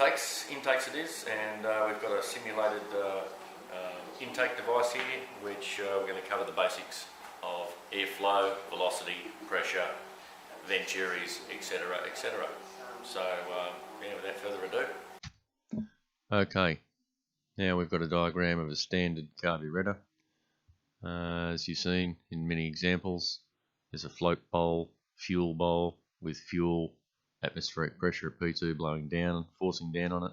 intakes it is, and we've got a simulated intake device here, which we're going to cover the basics of airflow, velocity, pressure, Venturis, etc, etc. So yeah, without further ado. Okay, now we've got a diagram of a standard carburetor. As you've seen in many examples, there's a float bowl, fuel bowl with fuel, atmospheric pressure at P2 blowing down, forcing down on it,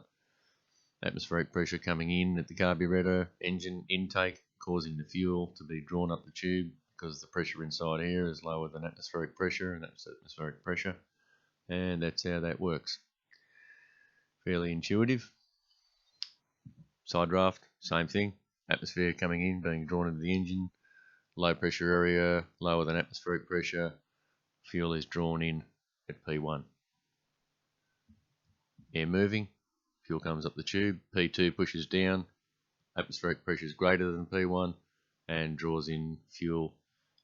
atmospheric pressure coming in at the carburetor, engine intake causing the fuel to be drawn up the tube because the pressure inside here is lower than atmospheric pressure, and that's atmospheric pressure, and that's how that works. Fairly intuitive. Side draft, same thing, atmosphere coming in, being drawn into the engine, low pressure area, lower than atmospheric pressure, fuel is drawn in at P1. Air moving, fuel comes up the tube, P2 pushes down, atmospheric pressure is greater than P1 and draws in fuel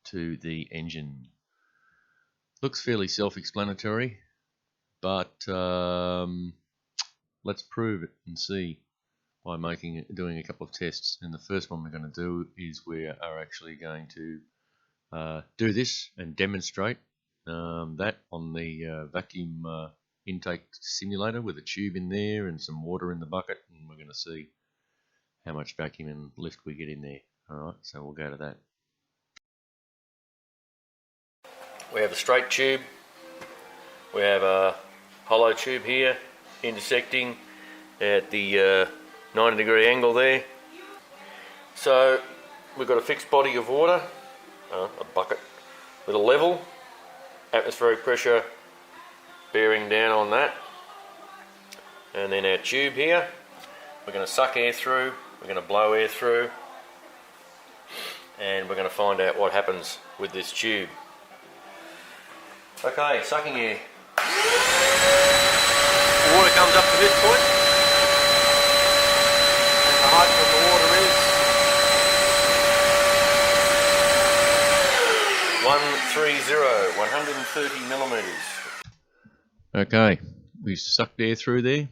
to the engine. Looks fairly self-explanatory, but let's prove it and see by doing a couple of tests. And the first one we're going to do is we are actually going to do this and demonstrate that on the vacuum intake simulator with a tube in there and some water in the bucket, and we're going to see how much vacuum and lift we get in there. Alright, so we'll go to that. We have a straight tube, we have a hollow tube here intersecting at the 90-degree angle there. So we've got a fixed body of water, a bucket with a level, atmospheric pressure bearing down on that, and then our tube here. We're going to suck air through, we're going to blow air through, and we're going to find out what happens with this tube. Okay, sucking air. Water comes up to this point, and the height of the water is 130 millimeters. Okay, we sucked air through there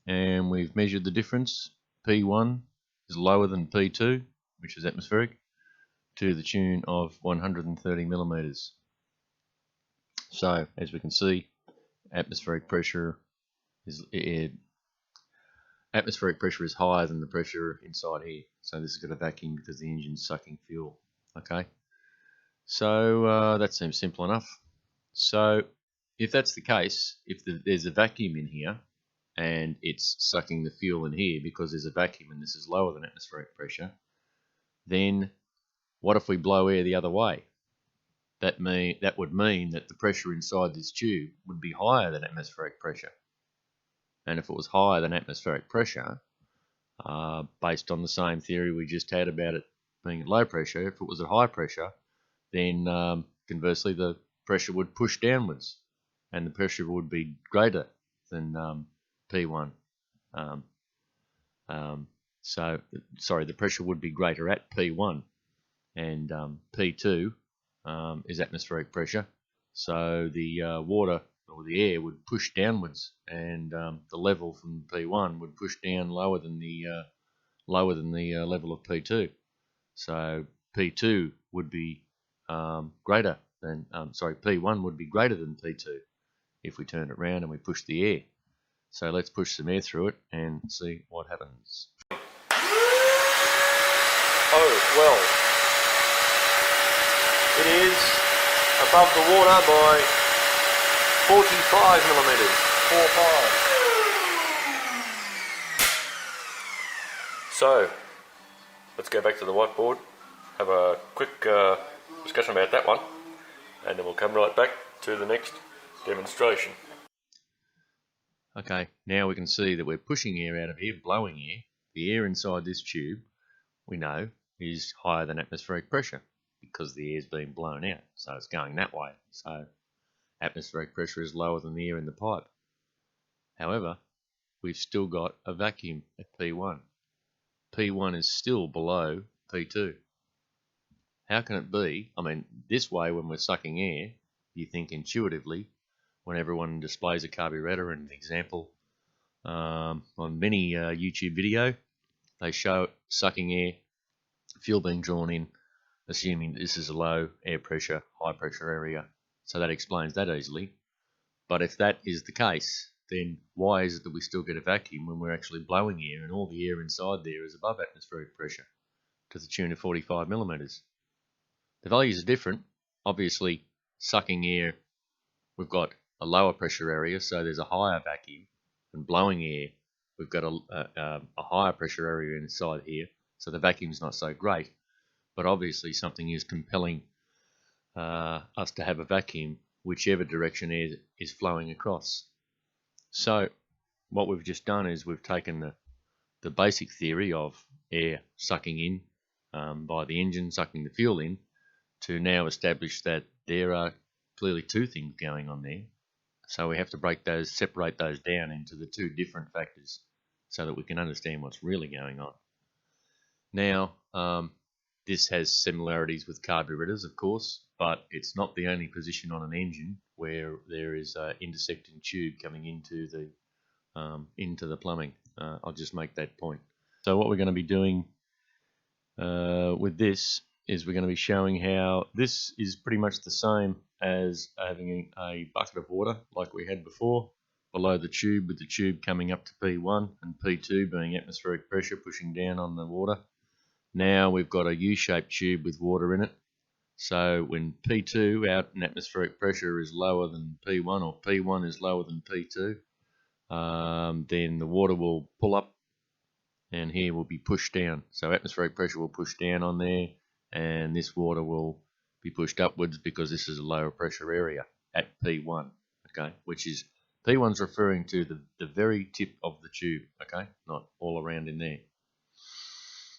and we've measured the difference. P1 is lower than P2, which is atmospheric, to the tune of 130 millimeters. So, as we can see, atmospheric pressure is higher than the pressure inside here. So this has got a vacuum because the engine's sucking fuel. Okay, so that seems simple enough. So if that's the case, if there's a vacuum in here and it's sucking the fuel in here because there's a vacuum and this is lower than atmospheric pressure, then what if we blow air the other way? That would mean that the pressure inside this tube would be higher than atmospheric pressure. And if it was higher than atmospheric pressure, based on the same theory we just had about it being at low pressure, if it was at high pressure, then conversely the pressure would push downwards and the pressure would be greater than P1. The pressure would be greater at P1, and P2 is atmospheric pressure, so the water or the air would push downwards, and the level from P1 would push down lower than the level of P2. So P2 would be greater than P1 would be greater than P2 if we turn it around and we push the air. So let's push some air through it and see what happens. Oh well, it is above the water by 45 millimeters. 45. So let's go back to the whiteboard, have a quick discussion about that one, and then we'll come right back to the next demonstration. Okay, now we can see that we're pushing air out of here, blowing air. The air inside this tube, we know, is higher than atmospheric pressure because the air is being blown out, so it's going that way. So atmospheric pressure is lower than the air in the pipe. However, we've still got a vacuum at P1. P1 is still below P2. How can it be? I mean, this way when we're sucking air, you think intuitively, when everyone displays a carburetor in an example on many YouTube video, they show sucking air, fuel being drawn in, assuming this is a low air pressure, high pressure area. So that explains that easily. But if that is the case, then why is it that we still get a vacuum when we're actually blowing air and all the air inside there is above atmospheric pressure to the tune of 45 millimeters? The values are different. Obviously, sucking air, we've got a lower pressure area, so there's a higher vacuum, and blowing air, we've got a higher pressure area inside here, so the vacuum's not so great. But obviously, something is compelling us to have a vacuum, whichever direction air is flowing across. So, what we've just done is we've taken the basic theory of air sucking in by the engine, sucking the fuel in, to now establish that there are clearly two things going on there. So we have to separate those down into the two different factors so that we can understand what's really going on. Now, this has similarities with carburetors, of course, but it's not the only position on an engine where there is an intersecting tube coming into the plumbing. I'll just make that point. So what we're going to be doing with this is we're going to be showing how this is pretty much the same as having a bucket of water like we had before below the tube, with the tube coming up to P1 and P2 being atmospheric pressure pushing down on the water. Now we've got a U-shaped tube with water in it. So when P2 out in atmospheric pressure is lower than P1, or P1 is lower than P2, then the water will pull up and here will be pushed down. So atmospheric pressure will push down on there, and this water will be pushed upwards because this is a lower pressure area at P1, okay, which is P1's referring to the very tip of the tube, okay, not all around in there.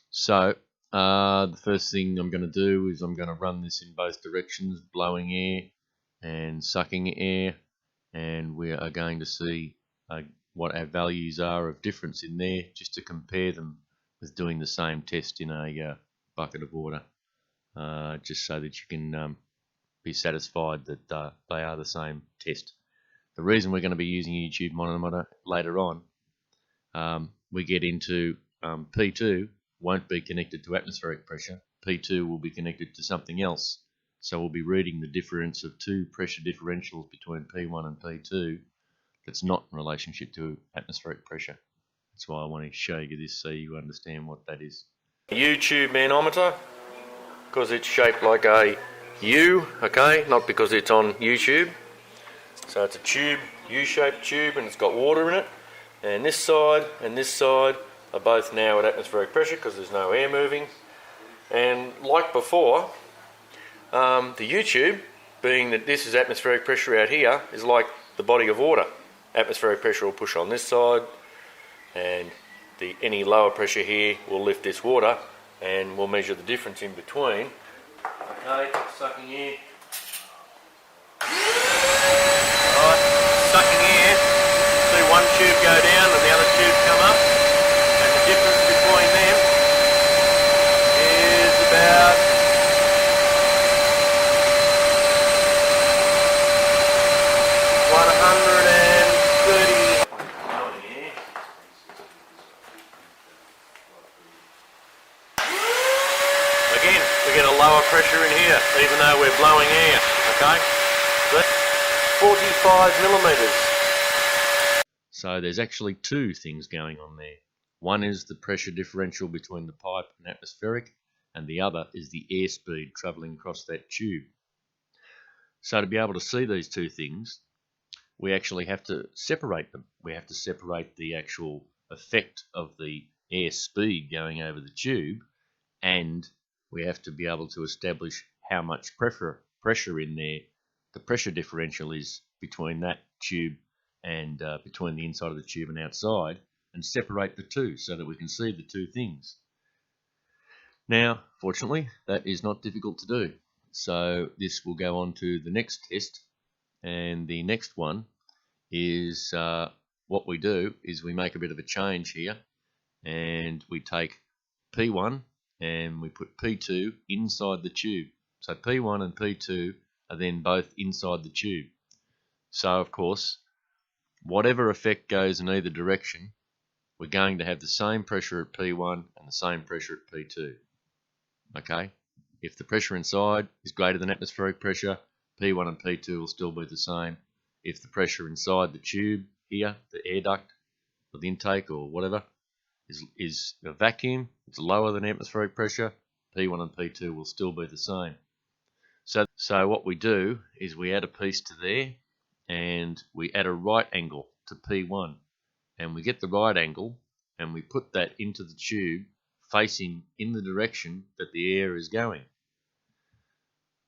So the first thing I'm going to do is I'm going to run this in both directions, blowing air and sucking air, and we are going to see what our values are of difference in there, just to compare them with doing the same test in a bucket of water, just so that you can be satisfied that they are the same test. The reason we're going to be using a YouTube manometer later on, we get into P2 won't be connected to atmospheric pressure. P2 will be connected to something else. So we'll be reading the difference of two pressure differentials between P1 and P2 that's not in relationship to atmospheric pressure. That's why I want to show you this so you understand what that is. U-tube manometer, because it's shaped like a U, okay, not because it's on YouTube. So it's a tube, U-shaped tube, and it's got water in it. And this side are both now at atmospheric pressure because there's no air moving. And like before, the U-tube, being that this is atmospheric pressure out here, is like the body of water. Atmospheric pressure will push on this side, and any lower pressure here will lift this water, and we'll measure the difference in between. Okay, sucking air. Alright, sucking air. See one tube go down and the other tube come up, and the difference between them is about 130. Again, we get a lower pressure in here, even though we're blowing air, okay? So that's 45 millimeters. So there's actually two things going on there. One is the pressure differential between the pipe and atmospheric, and the other is the airspeed travelling across that tube. So to be able to see these two things, we actually have to separate them. We have to separate the actual effect of the air speed going over the tube, and we have to be able to establish how much pressure in there the pressure differential is between that tube and between the inside of the tube and outside, and separate the two so that we can see the two things. Now, fortunately, that is not difficult to do. So this will go on to the next test, and the next one is what we do is we make a bit of a change here, and we take P1 and we put P2 inside the tube. So P1 and P2 are then both inside the tube. So of course, whatever effect goes in either direction, we're going to have the same pressure at P1 and the same pressure at P2. Okay? If the pressure inside is greater than atmospheric pressure, P1 and P2 will still be the same. If the pressure inside the tube here, the air duct or the intake or whatever, is a vacuum, it's lower than atmospheric pressure, P1 and P2 will still be the same. So what we do is we add a piece to there and we add a right angle to P1, and we get the right angle and we put that into the tube facing in the direction that the air is going.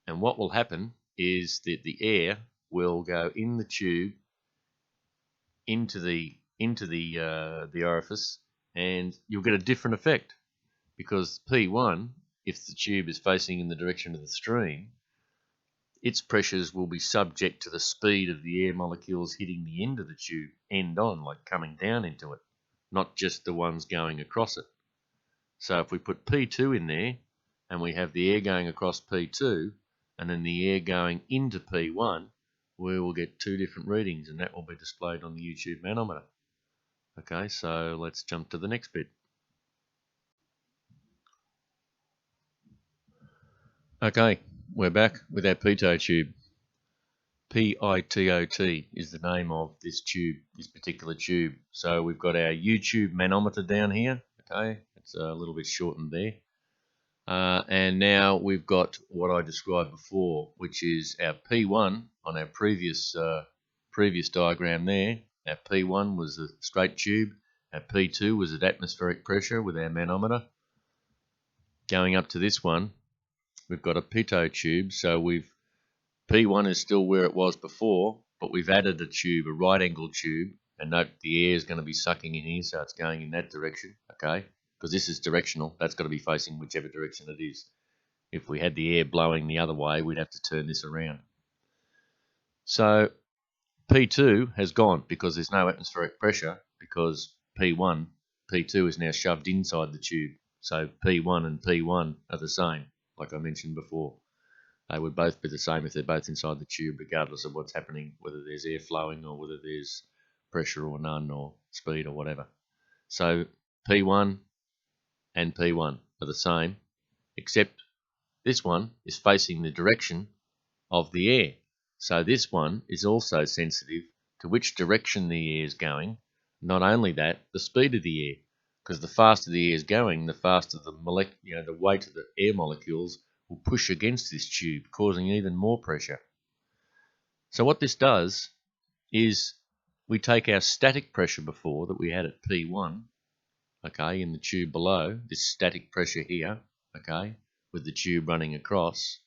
And what will happen is that the air will go in the tube into the orifice, and you'll get a different effect, because P1, if the tube is facing in the direction of the stream, its pressures will be subject to the speed of the air molecules hitting the end of the tube, end on, like coming down into it, not just the ones going across it. So if we put P2 in there and we have the air going across P2 and then the air going into P1, we will get two different readings, and that will be displayed on the YouTube manometer. Okay, so let's jump to the next bit. Okay, we're back with our Pitot tube. Pitot is the name of this tube, this particular tube. So we've got our YouTube manometer down here. Okay, it's a little bit shortened there. And now we've got what I described before, which is our P1 on our previous diagram there. Our P1 was a straight tube. Our P2 was at atmospheric pressure with our manometer. Going up to this one, we've got a Pitot tube, so P1 is still where it was before, but we've added a tube, a right angle tube, and note the air is going to be sucking in here, so it's going in that direction, okay? Because this is directional, that's got to be facing whichever direction it is. If we had the air blowing the other way, we'd have to turn this around. So P2 has gone because there's no atmospheric pressure, because P2 is now shoved inside the tube. So P1 and P1 are the same, like I mentioned before. They would both be the same if they're both inside the tube, regardless of what's happening, whether there's air flowing or whether there's pressure or none or speed or whatever. So P1 and P1 are the same, except this one is facing the direction of the air. So this one is also sensitive to which direction the air is going. Not only that, the speed of the air, because the faster the air is going, the faster the weight of the air molecules will push against this tube, causing even more pressure. So what this does is we take our static pressure before that we had at P1, okay, in the tube below, this static pressure here, okay, with the tube running across,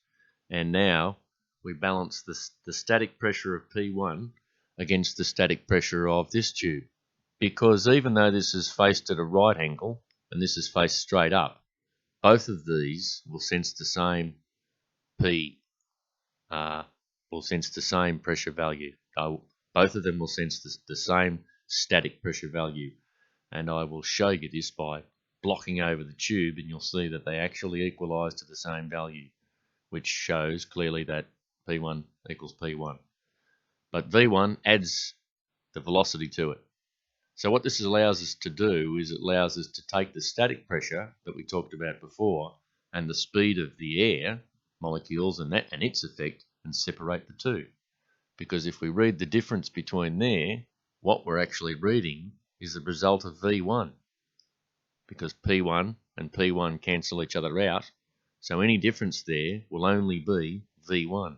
and now we balance the static pressure of P1 against the static pressure of this tube. Because even though this is faced at a right angle and this is faced straight up, both of these will sense the same pressure value. Both of them will sense the same static pressure value. And I will show you this by blocking over the tube, and you'll see that they actually equalise to the same value, which shows clearly that P1 equals P1. But V1 adds the velocity to it. So what this allows us to do is it allows us to take the static pressure that we talked about before and the speed of the air molecules and its effect, and separate the two. Because if we read the difference between there, what we're actually reading is the result of V1. Because P1 and P1 cancel each other out, so any difference there will only be V1.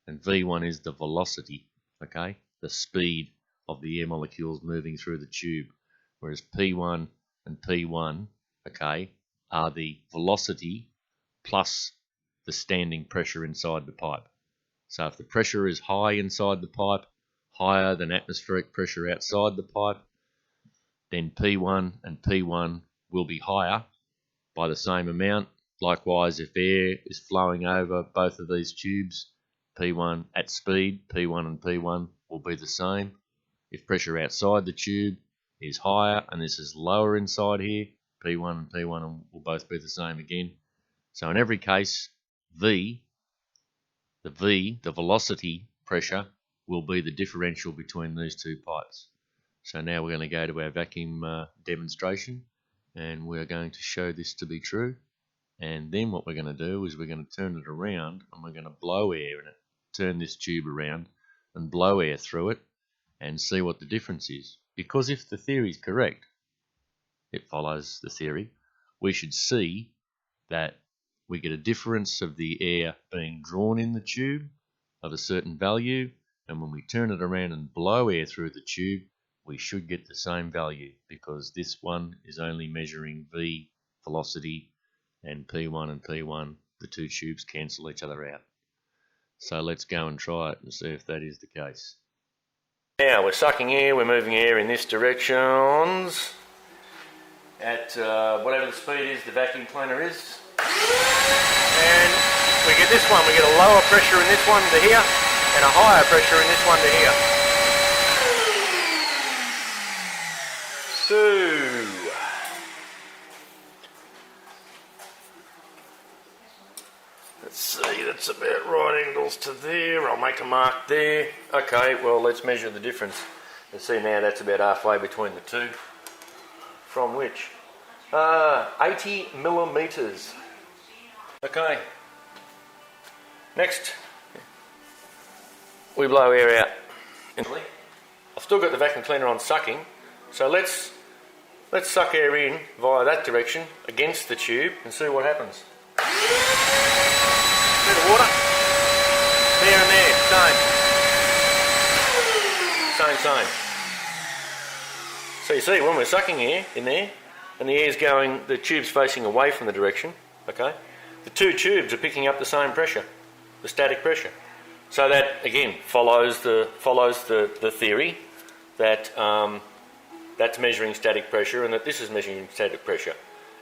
And V1 is the velocity, okay, the speed of the air molecules moving through the tube, whereas P1 and P1, okay, are the velocity plus the standing pressure inside the pipe. So if the pressure is high inside the pipe, higher than atmospheric pressure outside the pipe, then P1 and P1 will be higher by the same amount. Likewise, if air is flowing over both of these tubes, P1 at speed, P1 and P1 will be the same. If pressure outside the tube is higher and this is lower inside here, P1 and P1 will both be the same again. So in every case, the velocity pressure, will be the differential between these two pipes. So now we're going to go to our vacuum demonstration, and we're going to show this to be true. And then what we're going to do is we're going to turn it around and we're going to blow air in it. Turn this tube around and blow air through it and see what the difference is. Because if the theory is correct, it follows the theory, we should see that we get a difference of the air being drawn in the tube of a certain value, and when we turn it around and blow air through the tube, we should get the same value, because this one is only measuring V velocity, and P1 and P1, the two tubes cancel each other out. So let's go and try it and see if that is the case. Now we're sucking air, we're moving air in this direction at whatever the speed is the vacuum cleaner is. And we get this one, we get a lower pressure in this one to here and a higher pressure in this one to here. So, let's see, that's about right angles to there. I'll make a mark there. Okay, well, let's measure the difference. You see now that's about halfway between the two. From which? 80 millimeters. Okay. Next, we blow air out. I've still got the vacuum cleaner on sucking, so let's suck air in via that direction against the tube and see what happens. Bit of water. There and there, same. So you see, when we're sucking air in there, and the air's going, the tube's facing away from the direction, okay, the two tubes are picking up the same pressure, the static pressure. So that, again, follows the theory that that's measuring static pressure and that this is measuring static pressure.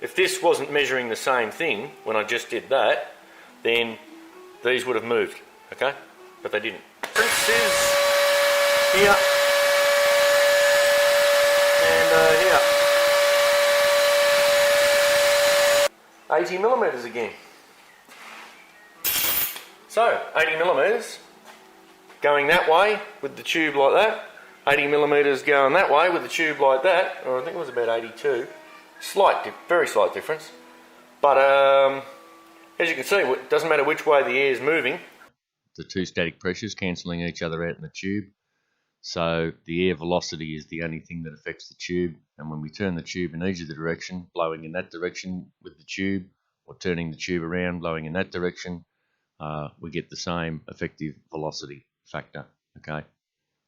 If this wasn't measuring the same thing when I just did that, then these would have moved, okay? But they didn't. Difference is here and here. 80 millimeters again. So, 80 millimeters going that way with the tube like that. 80 millimeters going that way with the tube like that, or I think it was about 82. Very slight difference. But as you can see, it doesn't matter which way the air is moving. The two static pressures cancelling each other out in the tube. So the air velocity is the only thing that affects the tube. And when we turn the tube in either direction, blowing in that direction with the tube, or turning the tube around, blowing in that direction, we get the same effective velocity factor, okay?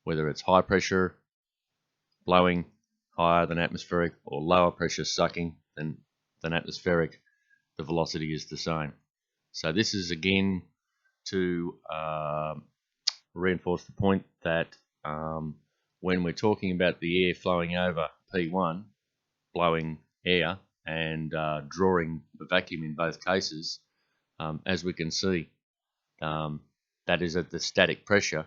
Whether it's high pressure blowing higher than atmospheric or lower pressure sucking than atmospheric, the velocity is the same. So this is again to reinforce the point that when we're talking about the air flowing over P1, blowing air and drawing the vacuum in both cases, as we can see, that is at the static pressure.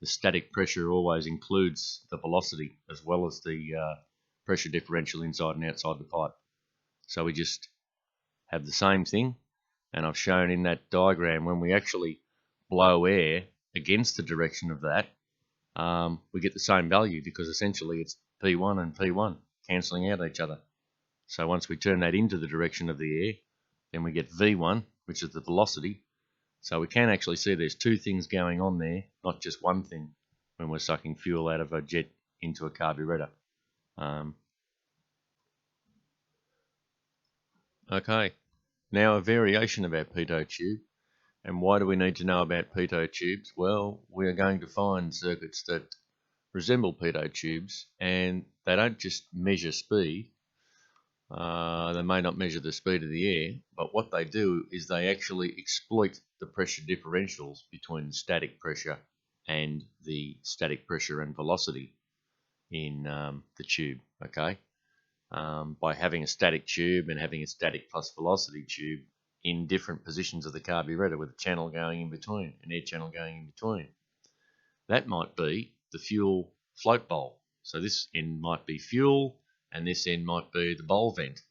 The static pressure always includes the velocity as well as the pressure differential inside and outside the pipe. So we just have the same thing, and I've shown in that diagram when we actually blow air against the direction of that, we get the same value, because essentially it's P1 and P1 cancelling out each other. So once we turn that into the direction of the air, then we get V1, which is the velocity. So we can actually see there's two things going on there, not just one thing, when we're sucking fuel out of a jet into a carburetor. Okay, now a variation of our Pitot tube. And why do we need to know about Pitot tubes? Well, we are going to find circuits that resemble Pitot tubes, and they don't just measure speed. They may not measure the speed of the air, but what they do is they actually exploit the pressure differentials between the static pressure and the static pressure and velocity in the tube, okay? By having a static tube and having a static plus velocity tube in different positions of the carburetor with a channel going in between, an air channel going in between. That might be the fuel float bowl. So this end might be fuel and this end might be the bowl vent.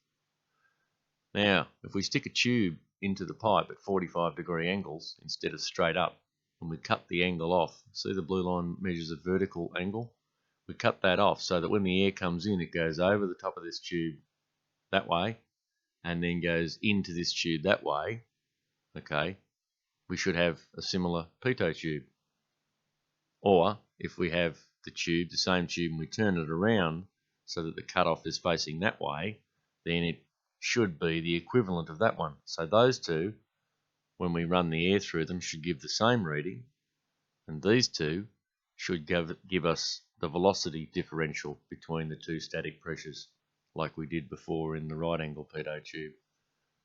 Now, if we stick a tube into the pipe at 45-degree angles instead of straight up, and we cut the angle off, see the blue line measures a vertical angle? we cut that off so that when the air comes in, it goes over the top of this tube that way and then goes into this tube that way. Okay, we should have a similar pitot tube. Or if we have the tube, the same tube, and we turn it around so that the cutoff is facing that way, then it should be the equivalent of that one. So those two, when we run the air through them, should give the same reading, and these two should give us the velocity differential between the two static pressures, like we did before in the right angle pitot tube.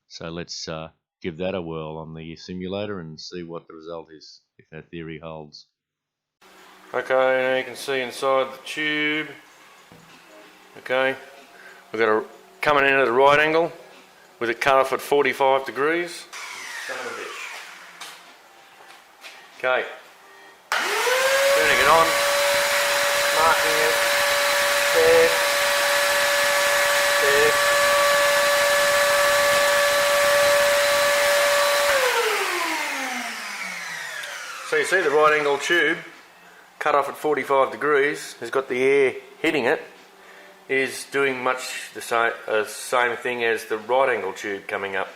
So let's give that a whirl on the simulator and see what the result is, if our theory holds. Okay, now you can see inside the tube. Okay, we've got a coming in at a right angle with it cut off at 45 degrees. Son of a bitch. Okay, turning it on, marking it, there, there. So you see the right angle tube cut off at 45 degrees has got the air hitting it, is doing much the same thing as the right angle tube coming up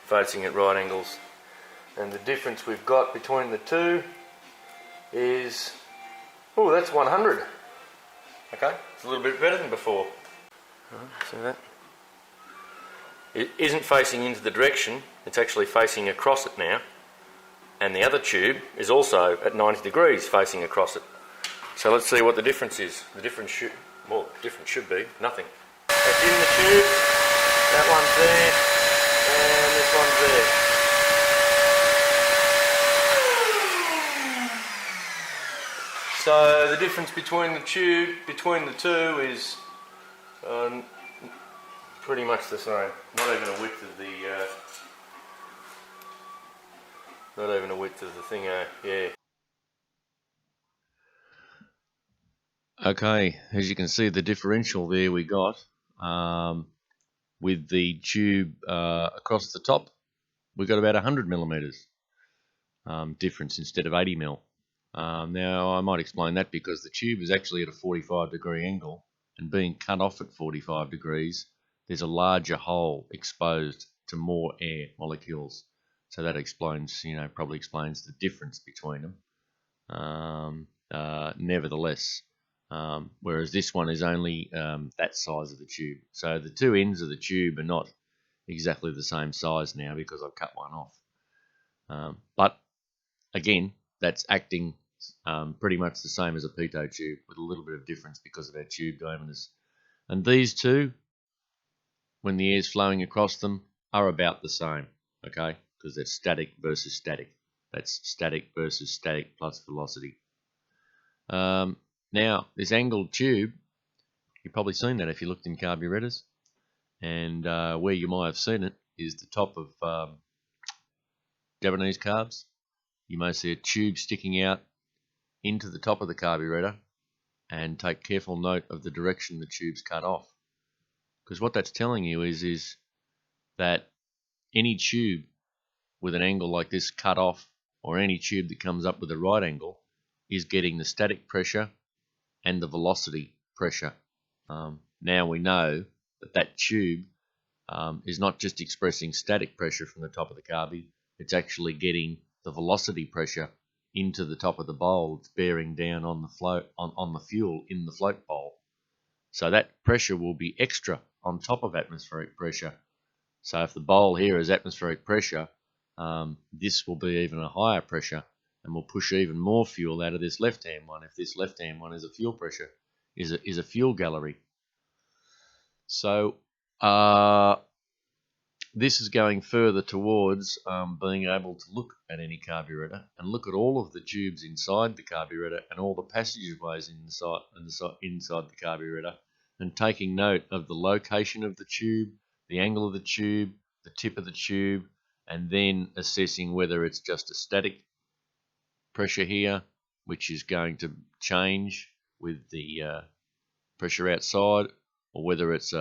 facing at right angles. And the difference we've got between the two is, oh, that's 100. Okay, it's a little bit better than before. See that? It isn't facing into the direction, it's actually facing across it now. And the other tube is also at 90 degrees facing across it. So let's see what the difference is. The difference should be nothing. That's in the tube, that one's there, and this one's there. So the difference between the two is pretty much the same. Not even a width of the thing, yeah. Okay, as you can see, the differential there we got with the tube across the top, we got about 100 millimeters difference instead of 80 mil. Now I might explain that because the tube is actually at a 45 degree angle, and being cut off at 45 degrees, there's a larger hole exposed to more air molecules. So that explains, probably explains the difference between them. Nevertheless, whereas this one is only that size of the tube. So the two ends of the tube are not exactly the same size now because I've cut one off. But again, that's acting pretty much the same as a pitot tube with a little bit of difference because of our tube diameters. And these two, when the air is flowing across them, are about the same, okay? Because they're static versus static. That's static versus static plus velocity. Now, this angled tube, you've probably seen that if you looked in carburetors, and where you might have seen it is the top of Japanese carbs. You may see a tube sticking out into the top of the carburetor, and take careful note of the direction the tube's cut off. Because what that's telling you is that any tube with an angle like this cut off, or any tube that comes up with a right angle, is getting the static pressure and the velocity pressure. Now we know that that tube is not just expressing static pressure from the top of the carby, it's actually getting the velocity pressure into the top of the bowl. It's bearing down on the float on the fuel in the float bowl. So that pressure will be extra on top of atmospheric pressure. So if the bowl here is atmospheric pressure, this will be even a higher pressure, and will push even more fuel out of this left-hand one. If this left-hand one is a fuel pressure, is a fuel gallery. So this is going further towards being able to look at any carburetor and look at all of the tubes inside the carburetor and all the passageways inside the carburetor, and taking note of the location of the tube, the angle of the tube, the tip of the tube, and then assessing whether it's just a static pressure here, which is going to change with the pressure outside, or whether it's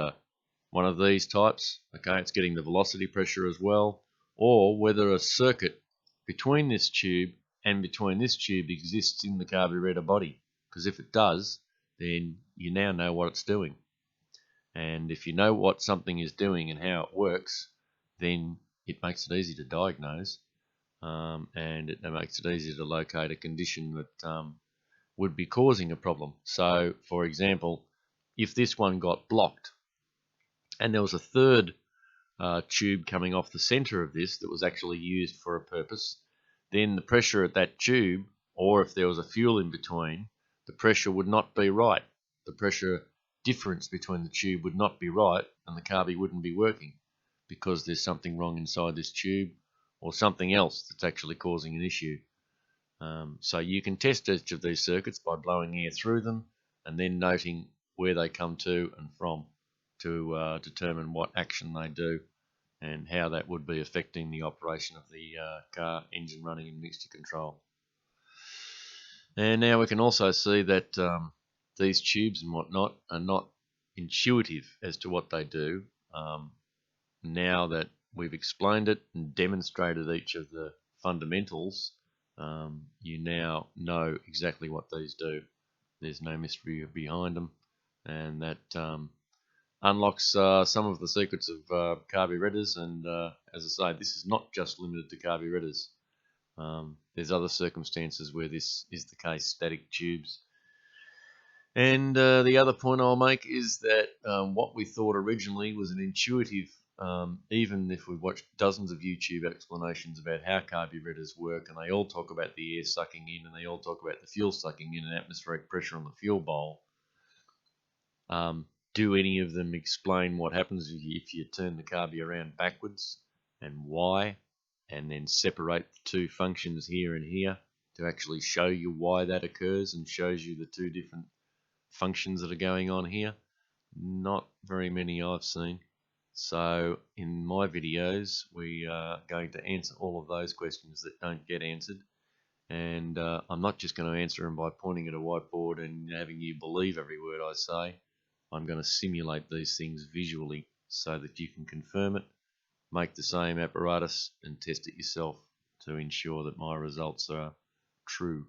one of these types, okay, it's getting the velocity pressure as well, or whether a circuit between this tube and between this tube exists in the carburetor body, because if it does, then you now know what it's doing. And if you know what something is doing and how it works, then it makes it easy to diagnose, and it makes it easy to locate a condition that would be causing a problem. So, for example, if this one got blocked and there was a third tube coming off the center of this that was actually used for a purpose, then the pressure at that tube, or if there was a fuel in between, the pressure would not be right. The pressure difference between the tube would not be right, and the carby wouldn't be working because there's something wrong inside this tube or something else that's actually causing an issue. So you can test each of these circuits by blowing air through them and then noting where they come to and from to determine what action they do and how that would be affecting the operation of the car engine running in mixture control. And now we can also see that these tubes and whatnot are not intuitive as to what they do. Now that we've explained it and demonstrated each of the fundamentals, you now know exactly what these do. There's no mystery behind them, and that unlocks some of the secrets of carburetors. And as I say, this is not just limited to carburetors. There's other circumstances where this is the case, static tubes. And the other point I'll make is that what we thought originally was an intuitive, even if we've watched dozens of YouTube explanations about how carburetors work, and they all talk about the air sucking in and they all talk about the fuel sucking in and atmospheric pressure on the fuel bowl, do any of them explain what happens if you turn the carby around backwards and why, and then separate the two functions here and here to actually show you why that occurs and shows you the two different functions that are going on here? Not very many I've seen. So in my videos we are going to answer all of those questions that don't get answered, and I'm not just going to answer them by pointing at a whiteboard and having you believe every word I say. I'm going to simulate these things visually so that you can confirm it, make the same apparatus and test it yourself to ensure that my results are true.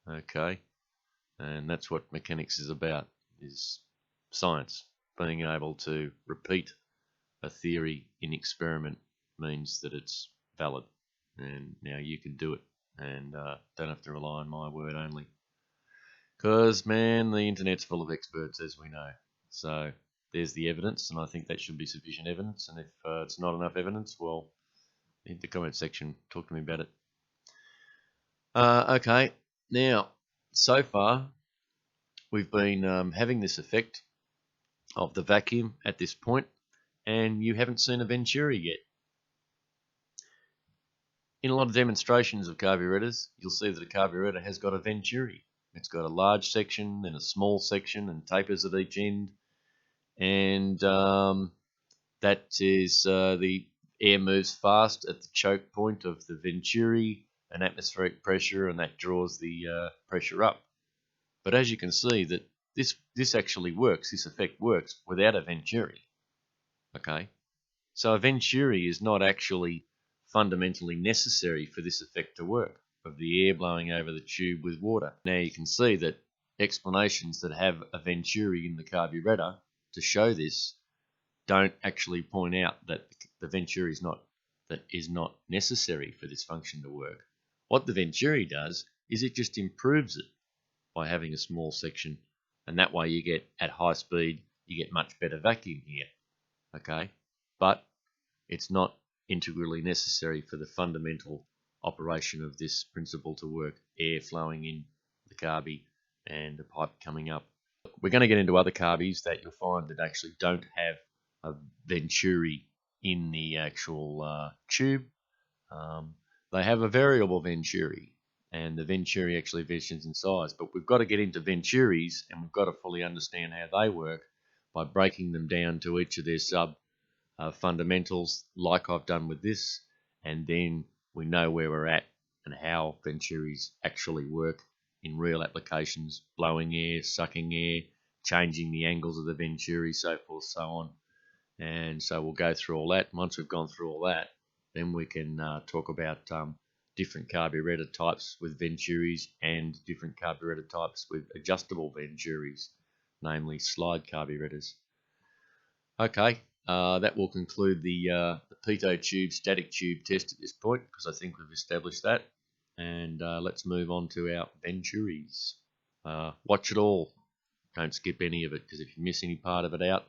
Okay, and that's what mechanics is about, is science. Being able to repeat a theory in experiment means that it's valid, and now you can do it and don't have to rely on my word only. Because, man, the internet's full of experts, as we know. So there's the evidence, and I think that should be sufficient evidence. And if it's not enough evidence, well, hit the comment section, talk to me about it. Okay, now, so far, we've been having this effect of the vacuum at this point, and you haven't seen a Venturi yet. In a lot of demonstrations of carburetors, you'll see that a carburetor has got a Venturi. It's got a large section, then a small section, and tapers at each end. And that is the air moves fast at the choke point of the Venturi and atmospheric pressure, and that draws the pressure up. But as you can see, that this actually works, this effect works without a Venturi. Okay, so a Venturi is not actually fundamentally necessary for this effect to work, of the air blowing over the tube with water. Now you can see that explanations that have a Venturi in the carburetor to show this don't actually point out that the Venturi is not necessary for this function to work. What the Venturi does is it just improves it by having a small section, and that way you get, at high speed, you get much better vacuum here. Okay, but it's not integrally necessary for the fundamental operation of this principle to work, air flowing in the carby and a pipe coming up. We're going to get into other carbies that you'll find that actually don't have a Venturi in the actual tube. They have a variable Venturi, and the Venturi actually varies in size, but we've got to get into Venturis, and we've got to fully understand how they work by breaking them down to each of their sub fundamentals, like I've done with this, and then we know where we're at and how Venturis actually work in real applications, blowing air, sucking air, changing the angles of the Venturi, so forth, so on. And so we'll go through all that. Once we've gone through all that, then we can talk about different carburetor types with Venturis and different carburetor types with adjustable Venturis, namely slide carburetors. Okay, that will conclude the Pitot Tube static tube test at this point, because I think we've established that. And let's move on to our Venturis. Watch it all. Don't skip any of it, because if you miss any part of it out,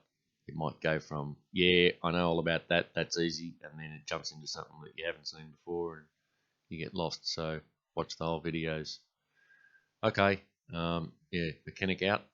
it might go from, yeah, I know all about that, that's easy, and then it jumps into something that you haven't seen before and you get lost. So watch the whole videos. Okay, yeah, mechanic out.